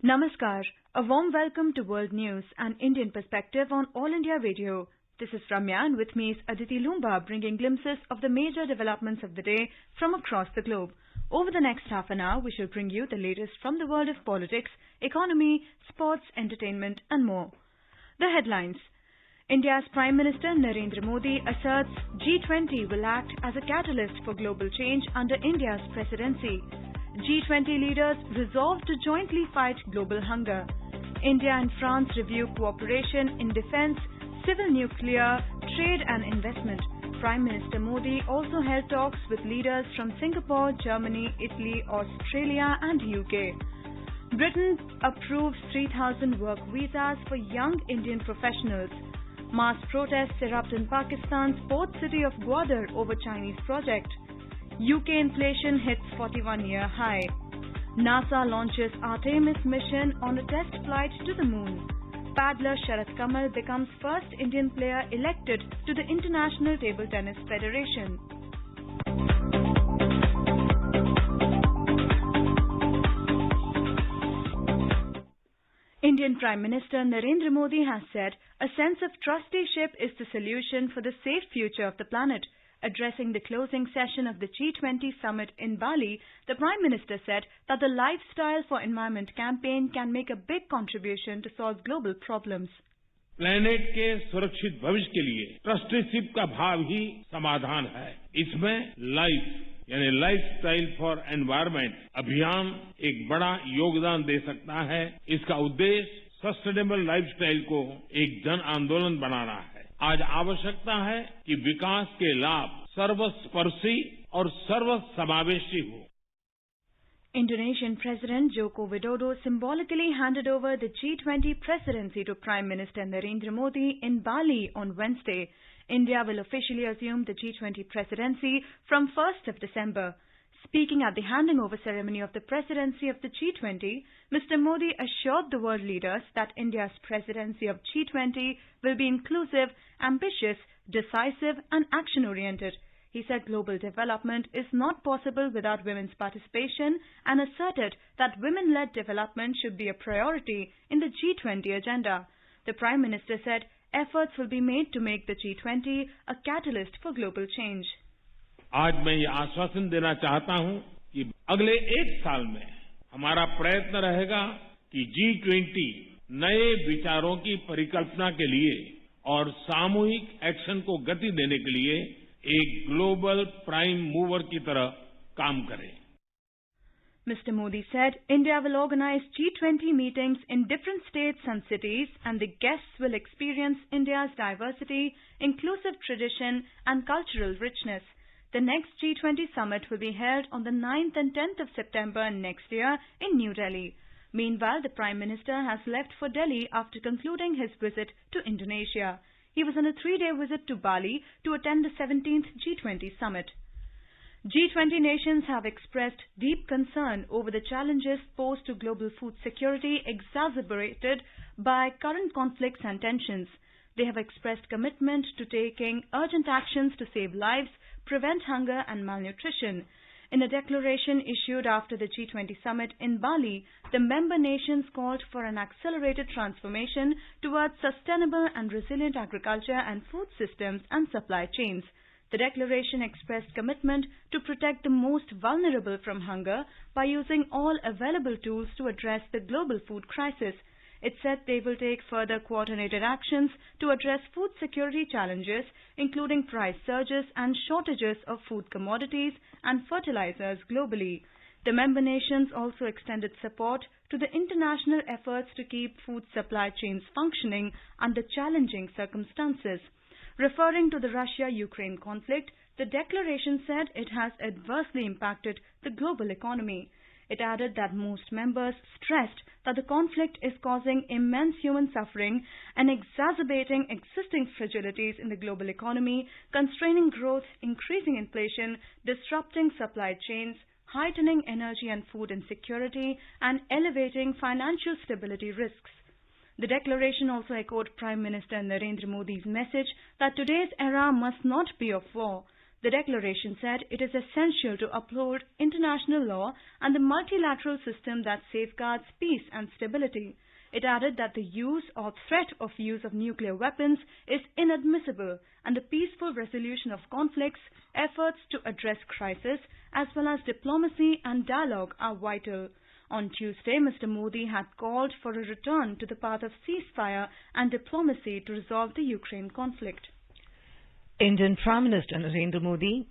Namaskar. A warm welcome to World News and Indian Perspective on All India Radio. This is Ramya and with me is Aditi Lumba bringing glimpses of the major developments of the day from across the globe. Over the next half an hour, we shall bring you the latest from the world of politics, economy, sports, entertainment and more. The headlines. India's Prime Minister Narendra Modi asserts G20 will act as a catalyst for global change under India's presidency. G20 leaders resolved to jointly fight global hunger. India and France review cooperation in defence, civil nuclear, trade and investment. Prime Minister Modi also held talks with leaders from Singapore, Germany, Italy, Australia and UK. Britain approves 3,000 work visas for young Indian professionals. Mass protests erupt in Pakistan's port city of Gwadar over Chinese project. UK inflation hits 41-year high. NASA launches Artemis mission on a test flight to the moon. Paddler Sharat Kamal becomes first Indian player elected to the International Table Tennis Federation. Indian Prime Minister Narendra Modi has said a sense of trusteeship is the solution for the safe future of the planet. Addressing the closing session of the G20 summit in Bali, the Prime Minister said that the Lifestyle for Environment campaign can make a big contribution to solve global problems. Planet के सुरक्षित भविष्य के लिए trusteeship का भाव ही समाधान है। इसमें लाइफ यानी लाइफस्टाइल फॉर एनवायरनमेंट अभियान एक बड़ा योगदान दे सकता है। इसका उद्देश्य सस्टेनेबल लाइफस्टाइल को एक जन आंदोलन बनाना है। आज आवश्यकता है कि विकास के लाभ सर्वस्पर्शी और सर्वसमावेशी हो। Indonesian President Joko Widodo symbolically handed over the G20 presidency to Prime Minister Narendra Modi in Bali on Wednesday. India will officially assume the G20 presidency from 1st of December. Speaking at the handing over ceremony of the presidency of the G20, Mr. Modi assured the world leaders that India's presidency of G20 will be inclusive, ambitious, decisive and action-oriented. He said global development is not possible without women's participation and asserted that women-led development should be a priority in the G20 agenda. The Prime Minister said efforts will be made to make the G20 a catalyst for global change. आज मैं ये आश्वासन देना चाहता हूं कि अगले एक साल में हमारा प्रयत्न रहेगा कि G20 नए विचारों की परिकल्पना के लिए और सामूहिक एक्शन को गति देने के लिए एक ग्लोबल प्राइम मूवर की तरह काम करे. Mr. Modi said India will organize G20 meetings in different states and cities and the guests will experience India's diversity, inclusive tradition and cultural richness. The next G20 summit will be held on the 9th and 10th of September next year in New Delhi. Meanwhile, the Prime Minister has left for Delhi after concluding his visit to Indonesia. He was on a 3-day visit to Bali to attend the 17th G20 summit. G20 nations have expressed deep concern over the challenges posed to global food security exacerbated by current conflicts and tensions. They have expressed commitment to taking urgent actions to save lives, prevent hunger and malnutrition. In a declaration issued after the G20 summit in Bali, the member nations called for an accelerated transformation towards sustainable and resilient agriculture and food systems and supply chains. The declaration expressed commitment to protect the most vulnerable from hunger by using all available tools to address the global food crisis. It said they will take further coordinated actions to address food security challenges, including price surges and shortages of food commodities and fertilizers globally. The member nations also extended support to the international efforts to keep food supply chains functioning under challenging circumstances. Referring to the Russia-Ukraine conflict, the declaration said it has adversely impacted the global economy. It added that most members stressed that the conflict is causing immense human suffering and exacerbating existing fragilities in the global economy, constraining growth, increasing inflation, disrupting supply chains, heightening energy and food insecurity, and elevating financial stability risks. The declaration also echoed Prime Minister Narendra Modi's message that today's era must not be of war. The declaration said it is essential to uphold international law and the multilateral system that safeguards peace and stability. It added that the use or threat of use of nuclear weapons is inadmissible and the peaceful resolution of conflicts, efforts to address crisis, as well as diplomacy and dialogue are vital. On Tuesday, Mr. Modi had called for a return to the path of ceasefire and diplomacy to resolve the Ukraine conflict. Indian Prime Minister Narendra Modi,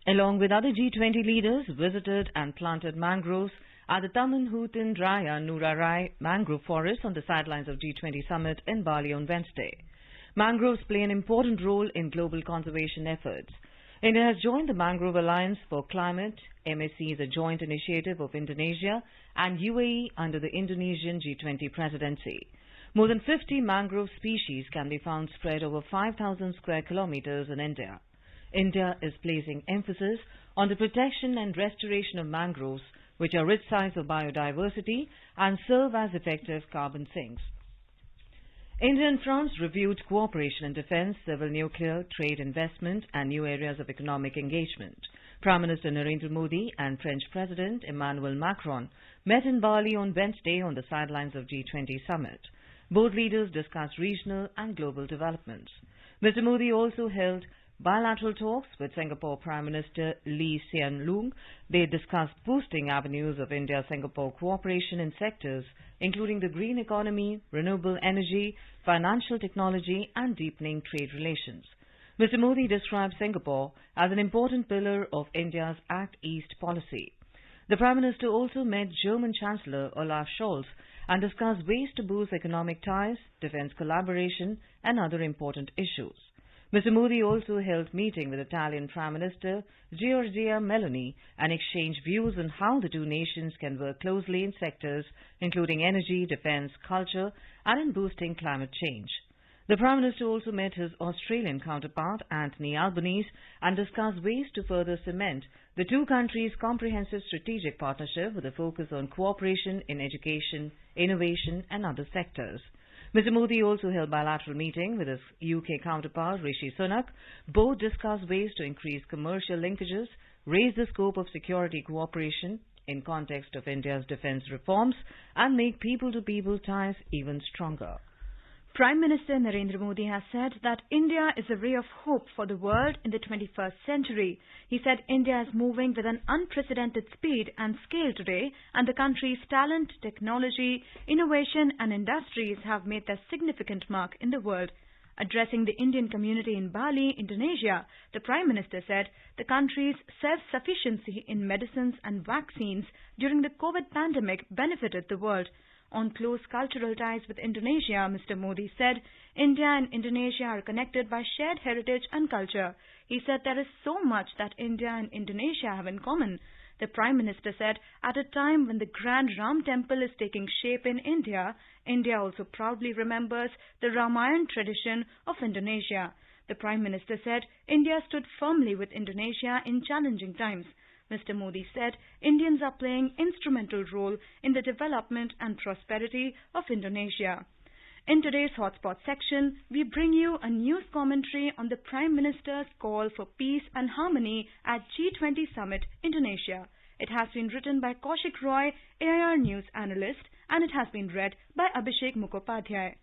along with other G20 leaders, visited and planted mangroves at the Taman Hutin Raya Nurarai mangrove forest on the sidelines of G20 summit in Bali on Wednesday. Mangroves play an important role in global conservation efforts. India has joined the Mangrove Alliance for Climate. MSC is a joint initiative of Indonesia and UAE under the Indonesian G20 presidency. More than 50 mangrove species can be found spread over 5,000 square kilometers in India. India is placing emphasis on the protection and restoration of mangroves, which are rich sites of biodiversity and serve as effective carbon sinks. India and France reviewed cooperation in defence, civil nuclear, trade, investment and new areas of economic engagement. Prime Minister Narendra Modi and French President Emmanuel Macron met in Bali on Wednesday on the sidelines of G20 summit. Both leaders discussed regional and global developments. Mr. Modi also held bilateral talks with Singapore Prime Minister Lee Hsien Loong. They discussed boosting avenues of India-Singapore cooperation in sectors including the green economy, renewable energy, financial technology and deepening trade relations. Mr. Modi described Singapore as an important pillar of India's Act East policy. The Prime Minister also met German Chancellor Olaf Scholz and discussed ways to boost economic ties, defence collaboration and other important issues. Mr. Modi also held meeting with Italian Prime Minister Giorgia Meloni and exchanged views on how the two nations can work closely in sectors including energy, defence, culture and in boosting climate change. The Prime Minister also met his Australian counterpart Anthony Albanese and discussed ways to further cement the two countries' comprehensive strategic partnership with a focus on cooperation in education, innovation and other sectors. Mr. Modi also held bilateral meeting with his UK counterpart Rishi Sunak. Both discussed ways to increase commercial linkages, raise the scope of security cooperation in context of India's defence reforms and make people-to-people ties even stronger. Prime Minister Narendra Modi has said that India is a ray of hope for the world in the 21st century. He said India is moving with an unprecedented speed and scale today, and the country's talent, technology, innovation and industries have made their significant mark in the world. Addressing the Indian community in Bali, Indonesia, the Prime Minister said the country's self-sufficiency in medicines and vaccines during the COVID pandemic benefited the world. On close cultural ties with Indonesia, Mr. Modi said India and Indonesia are connected by shared heritage and culture. He said there is so much that India and Indonesia have in common. The Prime Minister said at a time when the Grand Ram Temple is taking shape in India, India also proudly remembers the Ramayana tradition of Indonesia. The Prime Minister said India stood firmly with Indonesia in challenging times. Mr. Modi said Indians are playing instrumental role in the development and prosperity of Indonesia. In today's Hotspot section, we bring you a news commentary on the Prime Minister's call for peace and harmony at G20 Summit, Indonesia. It has been written by Kaushik Roy, AIR News analyst, and it has been read by Abhishek Mukhopadhyay.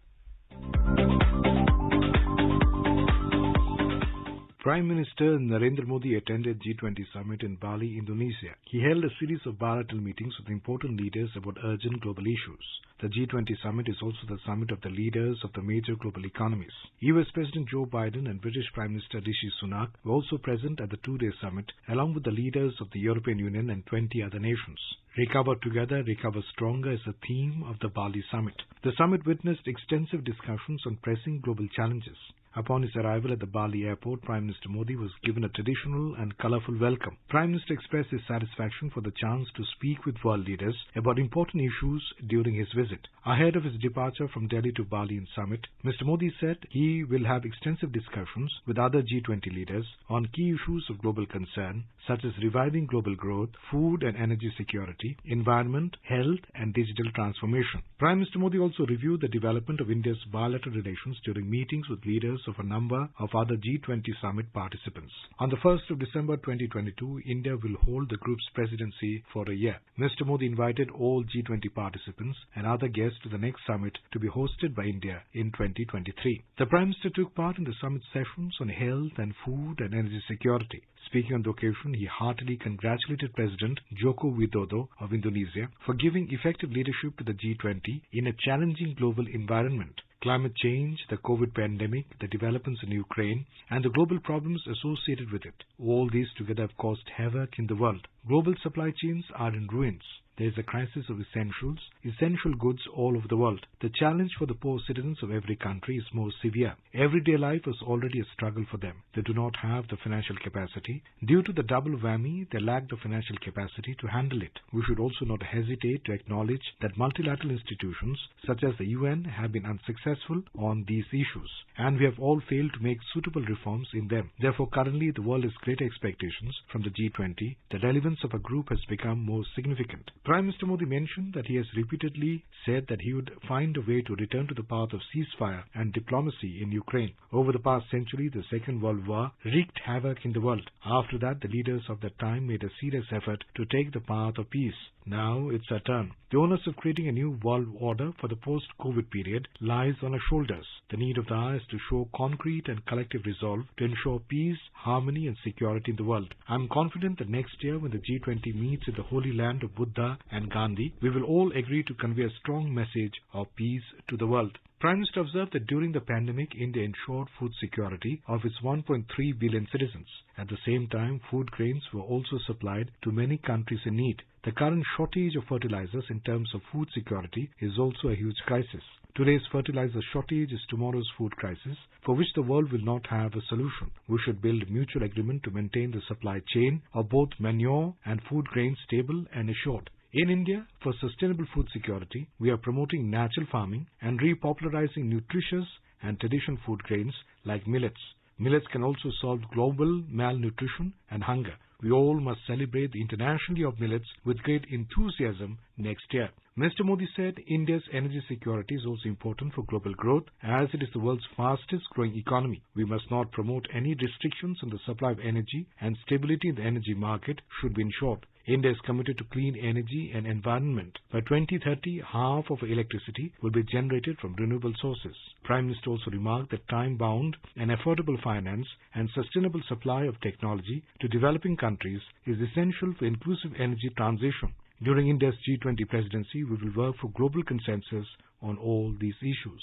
Prime Minister Narendra Modi attended G20 summit in Bali, Indonesia. He held a series of bilateral meetings with important leaders about urgent global issues. The G20 summit is also the summit of the leaders of the major global economies. US President Joe Biden and British Prime Minister Rishi Sunak were also present at the two-day summit, along with the leaders of the European Union and 20 other nations. Recover together, recover stronger is the theme of the Bali summit. The summit witnessed extensive discussions on pressing global challenges. Upon his arrival at the Bali airport, Prime Minister Modi was given a traditional and colourful welcome. Prime Minister expressed his satisfaction for the chance to speak with world leaders about important issues during his visit. Ahead of his departure from Delhi to Bali in summit, Mr. Modi said he will have extensive discussions with other G20 leaders on key issues of global concern, such as reviving global growth, food and energy security, environment, health and digital transformation. Prime Minister Modi also reviewed the development of India's bilateral relations during meetings with leaders leaders of a number of other G20 summit participants. On the 1st of December 2022, India will hold the group's presidency for a year. Mr. Modi invited all G20 participants and other guests to the next summit to be hosted by India in 2023. The Prime Minister took part in the summit sessions on health and food and energy security. Speaking on the occasion, he heartily congratulated President Joko Widodo of Indonesia for giving effective leadership to the G20 in a challenging global environment. Climate change, the COVID pandemic, the developments in Ukraine, and the global problems associated with it. All these together have caused havoc in the world. Global supply chains are in ruins. There is a crisis of essential goods all over the world. The challenge for the poor citizens of every country is more severe. Everyday life is already a struggle for them. They do not have the financial capacity. Due to the double whammy, they lack the financial capacity to handle it. We should also not hesitate to acknowledge that multilateral institutions such as the UN have been unsuccessful on these issues, and we have all failed to make suitable reforms in them. Therefore, currently the world has greater expectations from the G20. The relevance of a group has become more significant. Prime Minister Modi mentioned that he has repeatedly said that he would find a way to return to the path of ceasefire and diplomacy in Ukraine. Over the past century, the Second World War wreaked havoc in the world. After that, the leaders of that time made a serious effort to take the path of peace. Now it's our turn. The onus of creating a new world order for the post-COVID period lies on our shoulders. The need of the hour is to show concrete and collective resolve to ensure peace, harmony and security in the world. I am confident that next year when the G20 meets in the holy land of Buddha and Gandhi, we will all agree to convey a strong message of peace to the world. Prime Minister observed that during the pandemic, India ensured food security of its 1.3 billion citizens. At the same time, food grains were also supplied to many countries in need. The current shortage of fertilizers in terms of food security is also a huge crisis. Today's fertilizer shortage is tomorrow's food crisis, for which the world will not have a solution. We should build mutual agreement to maintain the supply chain of both manure and food grains stable and assured. In India, for sustainable food security, we are promoting natural farming and repopularizing nutritious and traditional food grains like millets. Millets can also solve global malnutrition and hunger. We all must celebrate the International Day of Millets with great enthusiasm next year. Mr. Modi said India's energy security is also important for global growth as it is the world's fastest growing economy. We must not promote any restrictions on the supply of energy, and stability in the energy market should be ensured. India is committed to clean energy and environment. By 2030, half of electricity will be generated from renewable sources. Prime Minister also remarked that time-bound and affordable finance and sustainable supply of technology to developing countries is essential for inclusive energy transition. During India's G20 presidency, we will work for global consensus on all these issues.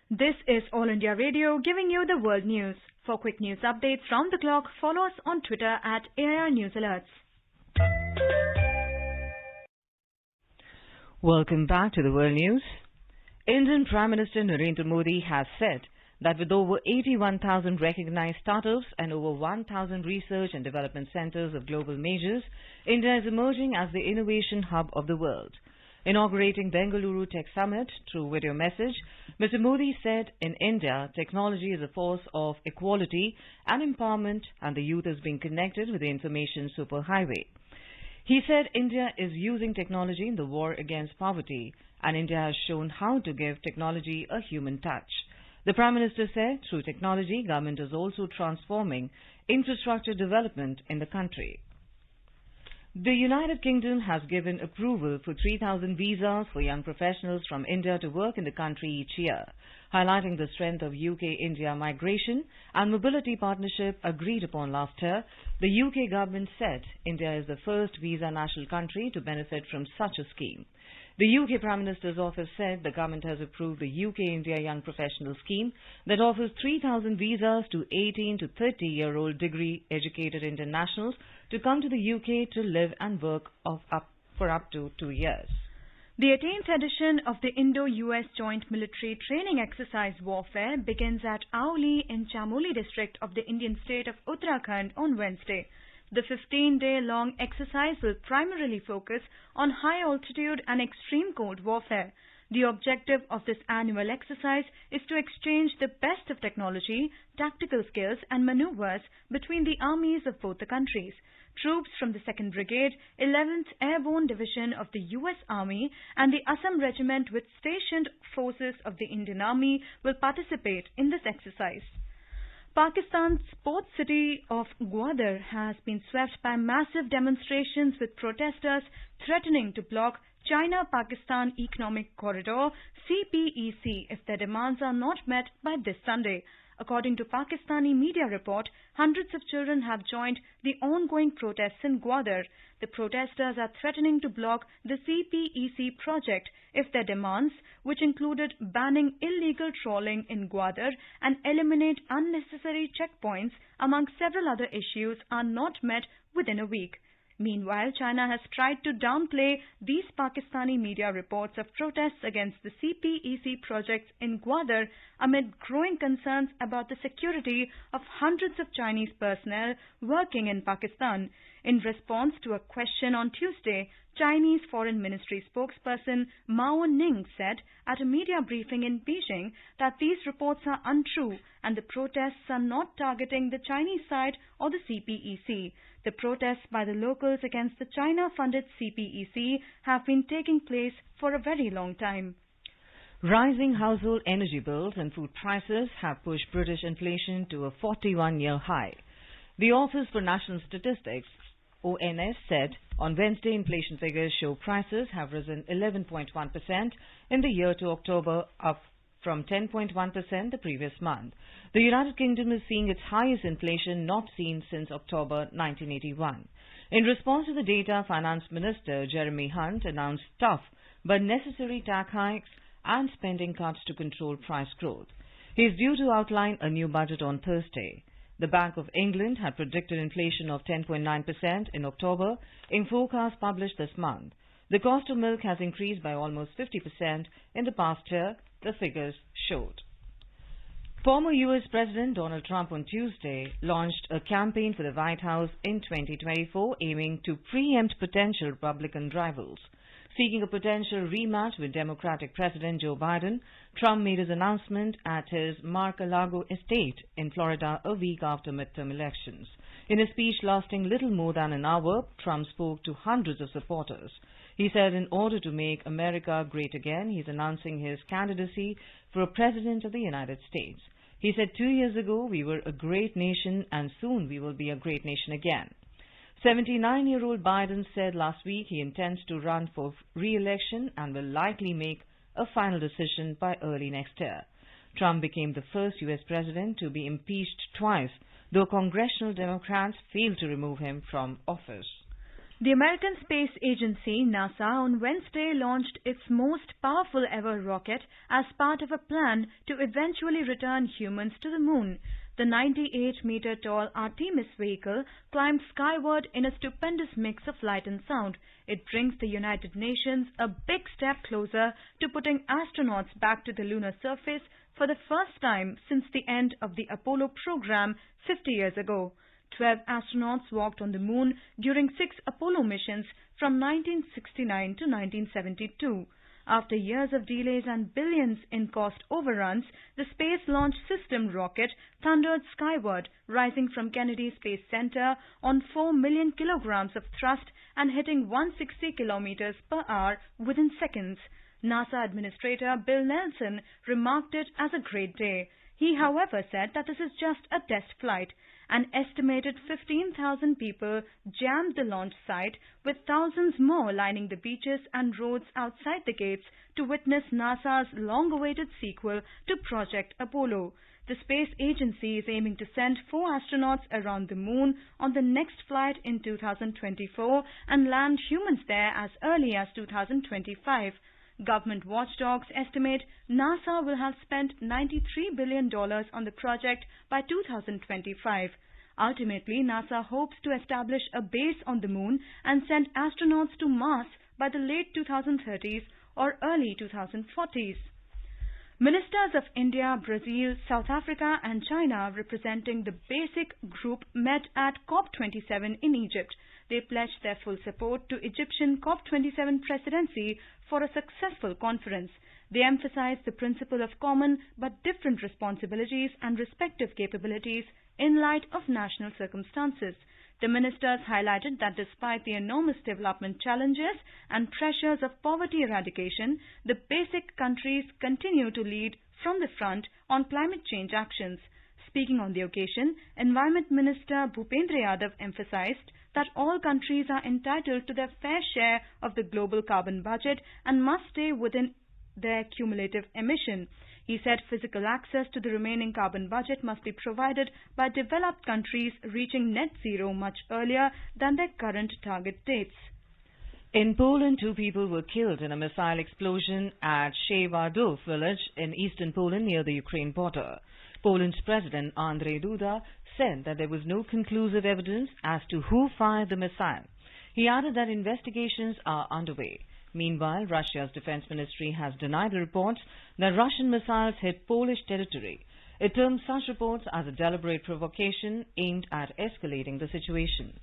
This is All India Radio giving you the world news. For quick news updates round the clock, follow us on Twitter at AIR News Alerts. Welcome back to the world news. Indian Prime Minister Narendra Modi has said that with over 81,000 recognized startups and over 1,000 research and development centers of global majors, India is emerging as the innovation hub of the world. Inaugurating Bengaluru Tech Summit through video message, Mr. Modi said in India, technology is a force of equality and empowerment, and the youth is being connected with the information superhighway. He said India is using technology in the war against poverty, and India has shown how to give technology a human touch. The Prime Minister said through technology, government is also transforming infrastructure development in the country. The United Kingdom has given approval for 3,000 visas for young professionals from India to work in the country each year, highlighting the strength of UK-India migration and mobility partnership agreed upon last year. The UK government said India is the first visa national country to benefit from such a scheme. The UK Prime Minister's office said the government has approved the UK-India Young Professional Scheme that offers 3,000 visas to 18 to 30-year-old degree-educated Indian nationals to come to the UK to live and work for up to 2 years. The 18th edition of the Indo-US Joint Military Training Exercise Warfare begins at Auli in Chamoli district of the Indian state of Uttarakhand on Wednesday. The 15-day-long exercise will primarily focus on high-altitude and extreme cold warfare. The objective of this annual exercise is to exchange the best of technology, tactical skills and maneuvers between the armies of both the countries. Troops from the 2nd Brigade, 11th Airborne Division of the U.S. Army and the Assam Regiment with stationed forces of the Indian Army will participate in this exercise. Pakistan's port city of Gwadar has been swept by massive demonstrations with protesters threatening to block China-Pakistan Economic Corridor CPEC if their demands are not met by this Sunday. According to Pakistani media report, hundreds of children have joined the ongoing protests in Gwadar. The protesters are threatening to block the CPEC project if their demands, which included banning illegal trawling in Gwadar and eliminate unnecessary checkpoints, among several other issues, are not met within a week. Meanwhile, China has tried to downplay these Pakistani media reports of protests against the CPEC projects in Gwadar amid growing concerns about the security of hundreds of Chinese personnel working in Pakistan. In response to a question on Tuesday, Chinese Foreign Ministry spokesperson Mao Ning said at a media briefing in Beijing that these reports are untrue and the protests are not targeting the Chinese side or the CPEC. The protests by the locals against the China-funded CPEC have been taking place for a very long time. Rising household energy bills and food prices have pushed British inflation to a 41-year high. The Office for National Statistics, ONS, said on Wednesday inflation figures show prices have risen 11.1% in the year to October, up from 10.1% the previous month. The United Kingdom is seeing its highest inflation not seen since October 1981. In response to the data, Finance Minister Jeremy Hunt announced tough but necessary tax hikes and spending cuts to control price growth. He is due to outline a new budget on Thursday. The Bank of England had predicted inflation of 10.9% in October in forecasts published this month. The cost of milk has increased by almost 50% in the past year, the figures showed. Former U.S. President Donald Trump on Tuesday launched a campaign for the White House in 2024 aiming to preempt potential Republican rivals. Seeking a potential rematch with Democratic President Joe Biden, Trump made his announcement at his Mar-a-Lago estate in Florida a week after midterm elections. In a speech lasting little more than an hour, Trump spoke to hundreds of supporters. He said in order to make America great again, he is announcing his candidacy for President of the United States. He said 2 years ago, we were a great nation and soon we will be a great nation again. 79-year-old Biden said last week he intends to run for re-election and will likely make a final decision by early next year. Trump became the first U.S. president to be impeached twice, though congressional Democrats failed to remove him from office. The American Space Agency, NASA, on Wednesday launched its most powerful ever rocket as part of a plan to eventually return humans to the moon. The 98-meter-tall Artemis vehicle climbed skyward in a stupendous mix of light and sound. It brings the United Nations a big step closer to putting astronauts back to the lunar surface for the first time since the end of the Apollo program 50 years ago. 12 astronauts walked on the moon during 6 Apollo missions from 1969 to 1972. After years of delays and billions in cost overruns, the Space Launch System rocket thundered skyward, rising from Kennedy Space Center on 4 million kilograms of thrust and hitting 160 kilometers per hour within seconds. NASA Administrator Bill Nelson remarked it as a great day. He, however, said that this is just a test flight. An estimated 15,000 people jammed the launch site, with thousands more lining the beaches and roads outside the gates to witness NASA's long-awaited sequel to Project Apollo. The space agency is aiming to send 4 astronauts around the moon on the next flight in 2024 and land humans there as early as 2025. Government watchdogs estimate NASA will have spent $93 billion on the project by 2025. Ultimately, NASA hopes to establish a base on the moon and send astronauts to Mars by the late 2030s or early 2040s. Ministers of India, Brazil, South Africa and China representing the BASIC group met at COP27 in Egypt. They pledged their full support to Egyptian COP27 presidency for a successful conference. They emphasized the principle of common but different responsibilities and respective capabilities in light of national circumstances. The ministers highlighted that despite the enormous development challenges and pressures of poverty eradication, the BASIC countries continue to lead from the front on climate change actions. Speaking on the occasion, Environment Minister Bhupendra Yadav emphasized that all countries are entitled to their fair share of the global carbon budget and must stay within their cumulative emission. He said physical access to the remaining carbon budget must be provided by developed countries reaching net zero much earlier than their current target dates. In Poland, 2 people were killed in a missile explosion at Shewadów village in eastern Poland near the Ukraine border. Poland's President Andrzej Duda said that there was no conclusive evidence as to who fired the missile. He added that investigations are underway. Meanwhile, Russia's defense ministry has denied the reports that Russian missiles hit Polish territory. It termed such reports as a deliberate provocation aimed at escalating the situation.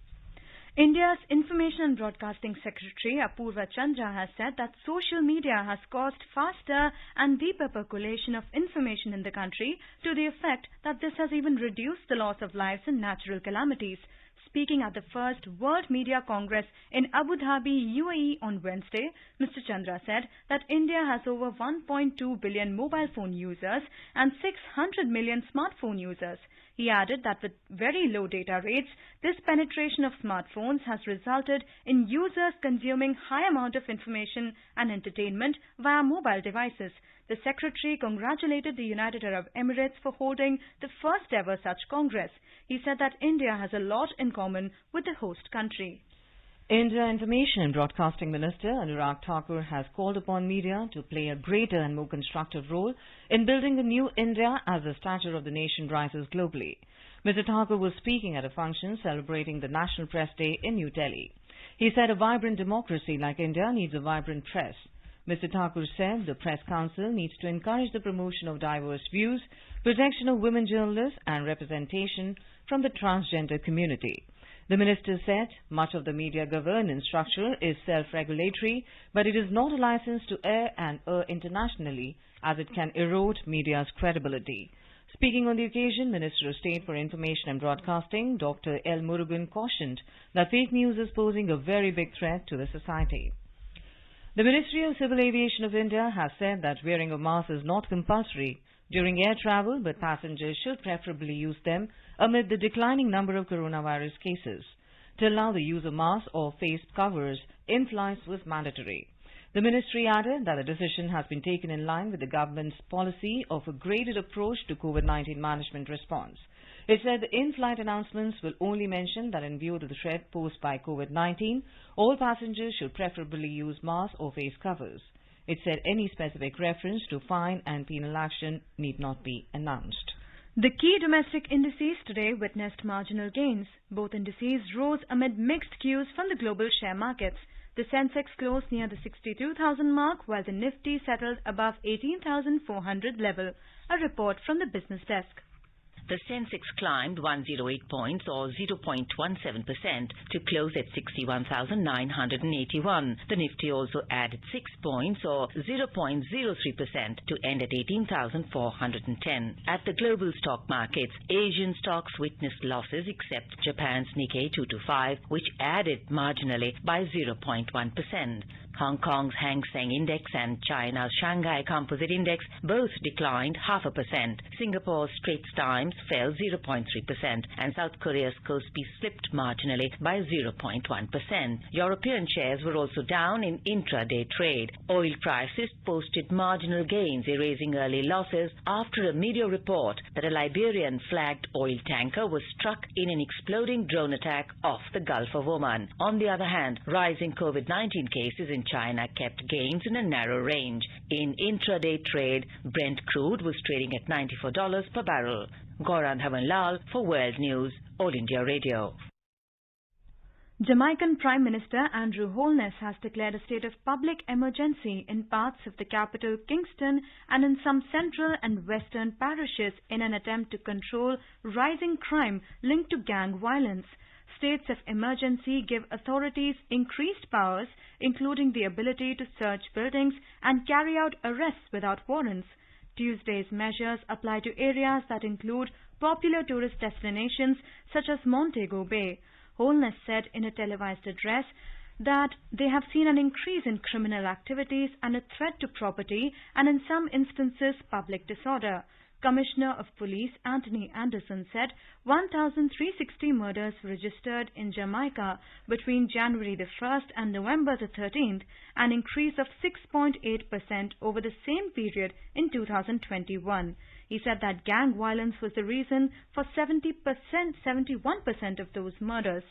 India's Information and Broadcasting Secretary Apurva Chandra has said that social media has caused faster and deeper percolation of information in the country to the effect that this has even reduced the loss of lives in natural calamities. Speaking at the first World Media Congress in Abu Dhabi, UAE on Wednesday, Mr. Chandra said that India has over 1.2 billion mobile phone users and 600 million smartphone users. He added that with very low data rates, this penetration of smartphones has resulted in users consuming high amount of information and entertainment via mobile devices. The Secretary congratulated the United Arab Emirates for holding the first ever such Congress. He said that India has a lot in common with the host country. India Information and Broadcasting Minister Anurag Thakur has called upon media to play a greater and more constructive role in building the new India as the stature of the nation rises globally. Mr. Thakur was speaking at a function celebrating the National Press Day in New Delhi. He said a vibrant democracy like India needs a vibrant press. Mr. Thakur said the Press Council needs to encourage the promotion of diverse views, protection of women journalists and representation from the transgender community. The minister said much of the media governance structure is self-regulatory, but it is not a license to air and err internationally, as it can erode media's credibility. Speaking on the occasion, Minister of State for Information and Broadcasting, Dr. L. Murugan, cautioned that fake news is posing a very big threat to the society. The Ministry of Civil Aviation of India has said that wearing of masks is not compulsory during air travel, but passengers should preferably use them amid the declining number of coronavirus cases. Till now, the use of masks or face covers in flights was mandatory. The ministry added that the decision has been taken in line with the government's policy of a graded approach to COVID-19 management response. It said the in-flight announcements will only mention that in view of the threat posed by COVID-19, all passengers should preferably use masks or face covers. It said any specific reference to fine and penal action need not be announced. The key domestic indices today witnessed marginal gains. Both indices rose amid mixed cues from the global share markets. The Sensex closed near the 62,000 mark, while the Nifty settled above 18,400 level. A report from the business desk. The Sensex climbed 108 points or 0.17% to close at 61,981. The Nifty also added 6 points or 0.03% to end at 18,410. At the global stock markets, Asian stocks witnessed losses except Japan's Nikkei 225, which added marginally by 0.1%. Hong Kong's Hang Seng Index and China's Shanghai Composite Index both declined 0.5%. Singapore's Straits Times fell 0.3% and South Korea's Kospi slipped marginally by 0.1%. European shares were also down in intraday trade. Oil prices posted marginal gains, erasing early losses after a media report that a Liberian-flagged oil tanker was struck in an exploding drone attack off the Gulf of Oman. On the other hand, rising COVID-19 cases in China kept gains in a narrow range. In intraday trade, Brent crude was trading at $94 per barrel. Gaurang Dhawan Lal for World News, All India Radio. Jamaican Prime Minister Andrew Holness has declared a state of public emergency in parts of the capital, Kingston, and in some central and western parishes in an attempt to control rising crime linked to gang violence. States of emergency give authorities increased powers, including the ability to search buildings and carry out arrests without warrants. Tuesday's measures apply to areas that include popular tourist destinations such as Montego Bay. Holness said in a televised address that they have seen an increase in criminal activities and a threat to property and in some instances public disorder. Commissioner of Police Anthony Anderson said 1,360 murders registered in Jamaica between January the 1st and November the 13th, an increase of 6.8% over the same period in 2021. He said that gang violence was the reason for 71% of those murders.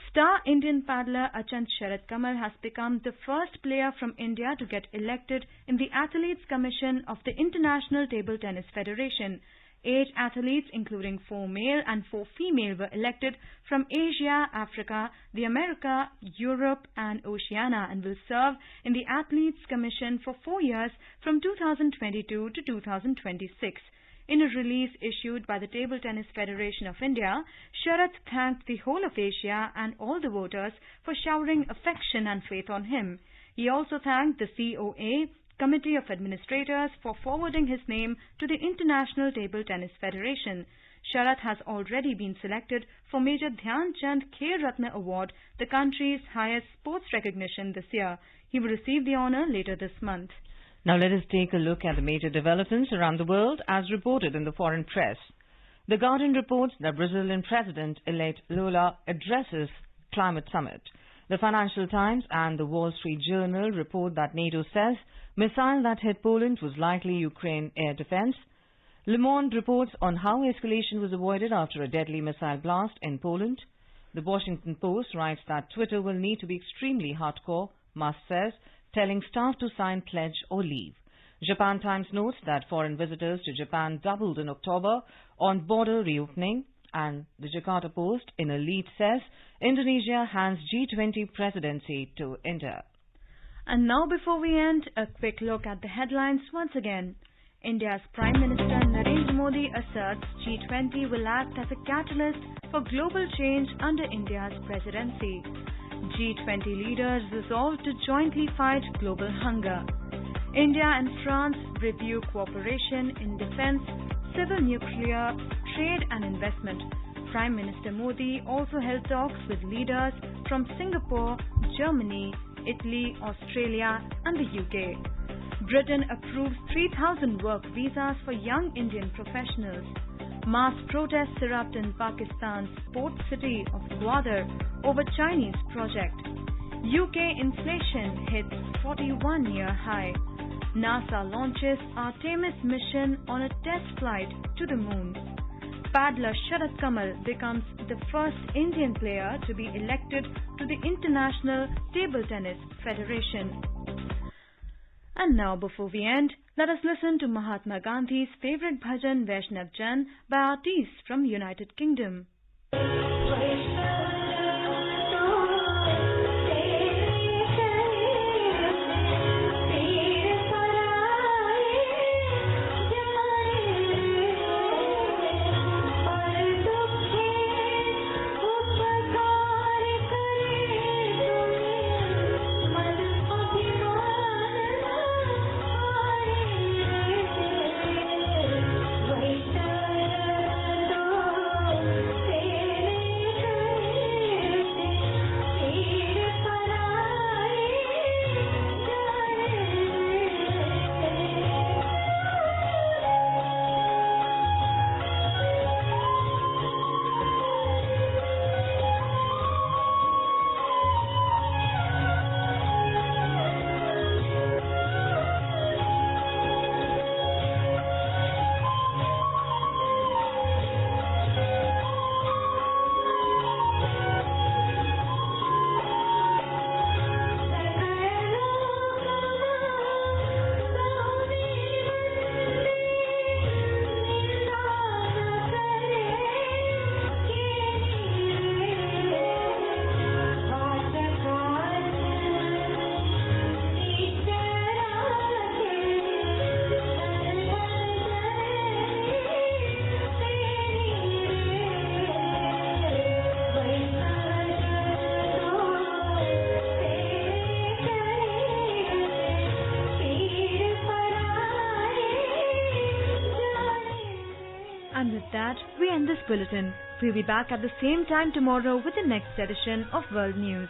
Star Indian paddler Achant Sharat Kamal has become the first player from India to get elected in the Athletes Commission of the International Table Tennis Federation. 8 athletes, including 4 male and 4 female, were elected from Asia, Africa, the America, Europe and Oceania and will serve in the Athletes Commission for 4 years from 2022 to 2026. In a release issued by the Table Tennis Federation of India, Sharat thanked the whole of Asia and all the voters for showering affection and faith on him. He also thanked the COA, Committee of Administrators, for forwarding his name to the International Table Tennis Federation. Sharat has already been selected for Major Dhyan Chand Khel Ratna Award, the country's highest sports recognition this year. He will receive the honour later this month. Now let us take a look at the major developments around the world as reported in the foreign press. The Guardian reports that Brazilian President-elect Lula addresses climate summit. The Financial Times and the Wall Street Journal report that NATO says missile that hit Poland was likely Ukraine air defense. Le Monde reports on how escalation was avoided after a deadly missile blast in Poland. The Washington Post writes that Twitter will need to be extremely hardcore, Musk says, telling staff to sign pledge or leave. Japan Times notes that foreign visitors to Japan doubled in October on border reopening, and the Jakarta Post in a lead says Indonesia hands G20 presidency to India. And now before we end, a quick look at the headlines once again. India's Prime Minister Narendra Modi asserts G20 will act as a catalyst for global change under India's presidency. G20 leaders resolve to jointly fight global hunger. India and France review cooperation in defence, civil nuclear, trade and investment. Prime Minister Modi also held talks with leaders from Singapore, Germany, Italy, Australia and the UK. Britain approves 3,000 work visas for young Indian professionals. Mass protests erupt in Pakistan's port city of Gwadar over Chinese project. UK inflation hits 41-year high. NASA launches Artemis mission on a test flight to the moon. Paddler Sharat Kamal becomes the first Indian player to be elected to the International Table Tennis Federation. And now, before we end, let us listen to Mahatma Gandhi's favorite bhajan Vaishnav Jan by artists from United Kingdom. With that, we end this bulletin. We'll be back at the same time tomorrow with the next edition of World News.